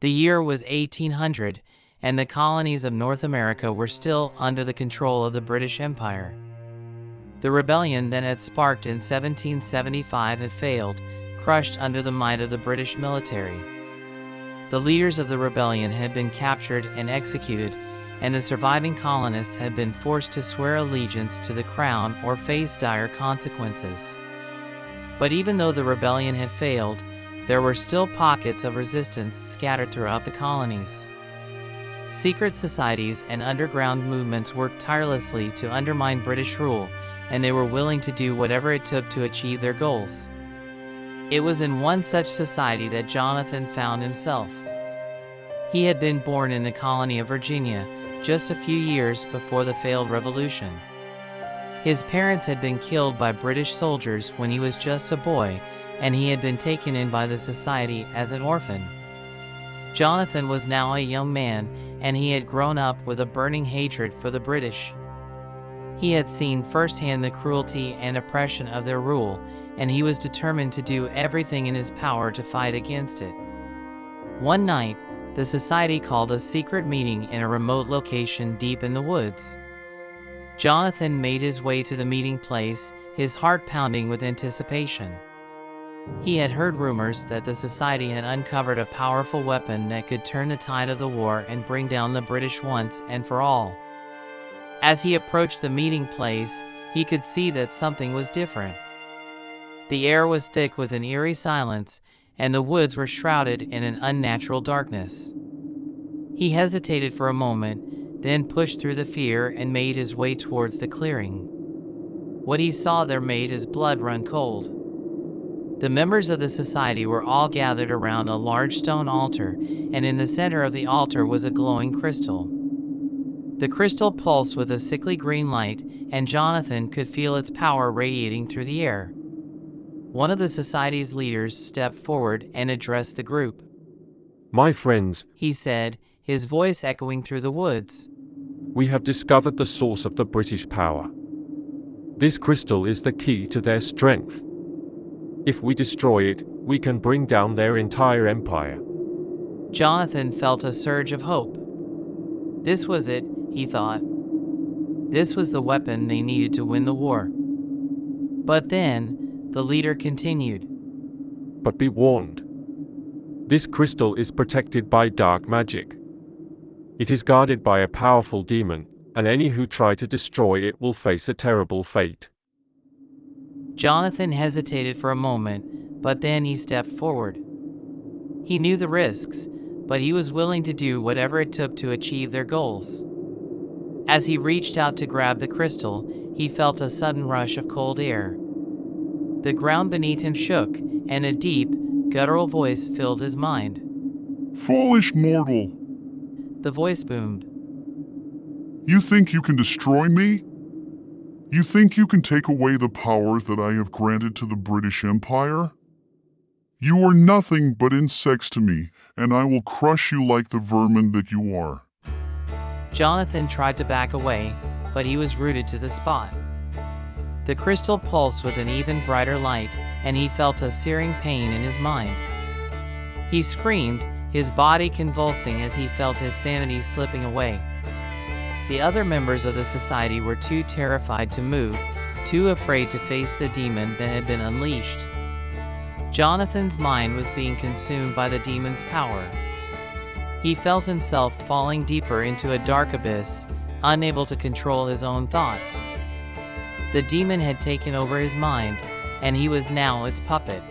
The year was 1800, and the colonies of North America were still under the control of the British Empire. The rebellion that had sparked in 1775 had failed, crushed under the might of the British military. The leaders of the rebellion had been captured and executed, and the surviving colonists had been forced to swear allegiance to the crown or face dire consequences. But even though the rebellion had failed, there were still pockets of resistance scattered throughout the colonies. Secret societies and underground movements worked tirelessly to undermine British rule, and they were willing to do whatever it took to achieve their goals. It was in one such society that Johnathan found himself. He had been born in the colony of Virginia, just a few years before the failed revolution. His parents had been killed by British soldiers when he was just a boy, and he had been taken in by the society as an orphan. Johnathan was now a young man, and he had grown up with a burning hatred for the British. He had seen firsthand the cruelty and oppression of their rule, and he was determined to do everything in his power to fight against it. One night, the society called a secret meeting in a remote location deep in the woods. Johnathan made his way to the meeting place, his heart pounding with anticipation. He had heard rumors that the society had uncovered a powerful weapon that could turn the tide of the war and bring down the British once and for all. As he approached the meeting place, he could see that something was different. The air was thick with an eerie silence, and the woods were shrouded in an unnatural darkness. He hesitated for a moment, then pushed through the fear and made his way towards the clearing. What he saw there made his blood run cold. The members of the society were all gathered around a large stone altar, and in the center of the altar was a glowing crystal. The crystal pulsed with a sickly green light, and Johnathan could feel its power radiating through the air. One of the society's leaders stepped forward and addressed the group. "My friends," he said, his voice echoing through the woods, "we have discovered the source of the British power. This crystal is the key to their strength. If we destroy it, we can bring down their entire empire." Johnathan felt a surge of hope. This was it, he thought. This was the weapon they needed to win the war. But then, the leader continued. "But be warned. This crystal is protected by dark magic. It is guarded by a powerful demon, and any who try to destroy it will face a terrible fate." Johnathan hesitated for a moment, but then he stepped forward. He knew the risks, but he was willing to do whatever it took to achieve their goals. As he reached out to grab the crystal, he felt a sudden rush of cold air. The ground beneath him shook, and a deep, guttural voice filled his mind. "Foolish mortal," the voice boomed. "you think you can destroy me? You think you can take away the powers that I have granted to the British Empire? You are nothing but insects to me, and I will crush you like the vermin that you are." Johnathan tried to back away, but he was rooted to the spot. The crystal pulsed with an even brighter light, and he felt a searing pain in his mind. He screamed, his body convulsing as he felt his sanity slipping away. The other members of the society were too terrified to move, too afraid to face the demon that had been unleashed. Johnathan's mind was being consumed by the demon's power. He felt himself falling deeper into a dark abyss, unable to control his own thoughts. The demon had taken over his mind, and he was now its puppet.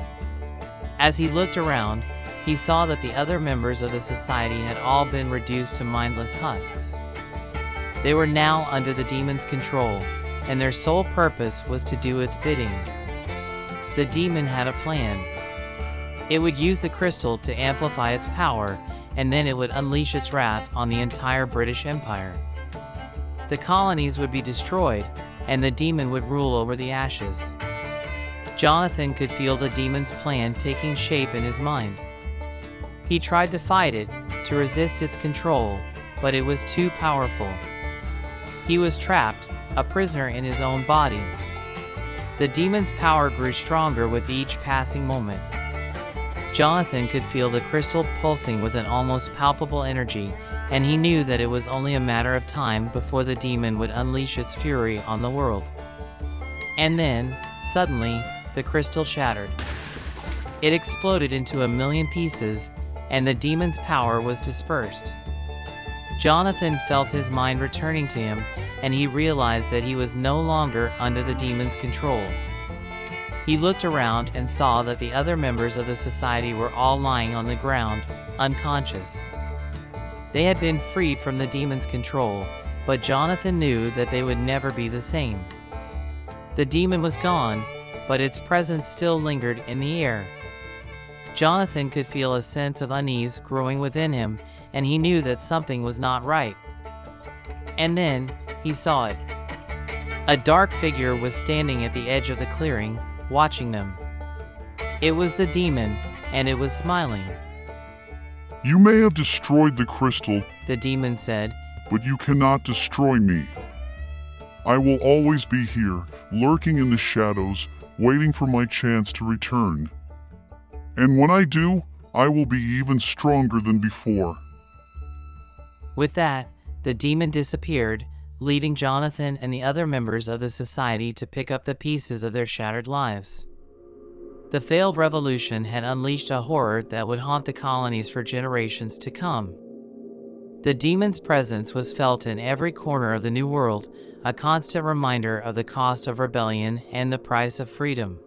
As he looked around, he saw that the other members of the society had all been reduced to mindless husks. They were now under the demon's control, and their sole purpose was to do its bidding. The demon had a plan. It would use the crystal to amplify its power, and then it would unleash its wrath on the entire British Empire. The colonies would be destroyed, and the demon would rule over the ashes. Johnathan could feel the demon's plan taking shape in his mind. He tried to fight it, to resist its control, but it was too powerful. He was trapped, a prisoner in his own body. The demon's power grew stronger with each passing moment. Johnathan could feel the crystal pulsing with an almost palpable energy, and he knew that it was only a matter of time before the demon would unleash its fury on the world. And then, suddenly, the crystal shattered. It exploded into 1,000,000 pieces, and the demon's power was dispersed. Johnathan felt his mind returning to him, and he realized that he was no longer under the demon's control. He looked around and saw that the other members of the society were all lying on the ground, unconscious. They had been freed from the demon's control, but Johnathan knew that they would never be the same. The demon was gone, but its presence still lingered in the air. Johnathan could feel a sense of unease growing within him, and he knew that something was not right. And then, he saw it. A dark figure was standing at the edge of the clearing, watching them. It was the demon, and it was smiling. You may have destroyed the crystal, The demon said. but you cannot destroy me. I will always be here, lurking in the shadows, waiting for my chance to return. And when I do, I will be even stronger than before. With that, the demon disappeared, leaving Johnathan and the other members of the society to pick up the pieces of their shattered lives. The failed revolution had unleashed a horror that would haunt the colonies for generations to come. The demon's presence was felt in every corner of the New World, a constant reminder of the cost of rebellion and the price of freedom.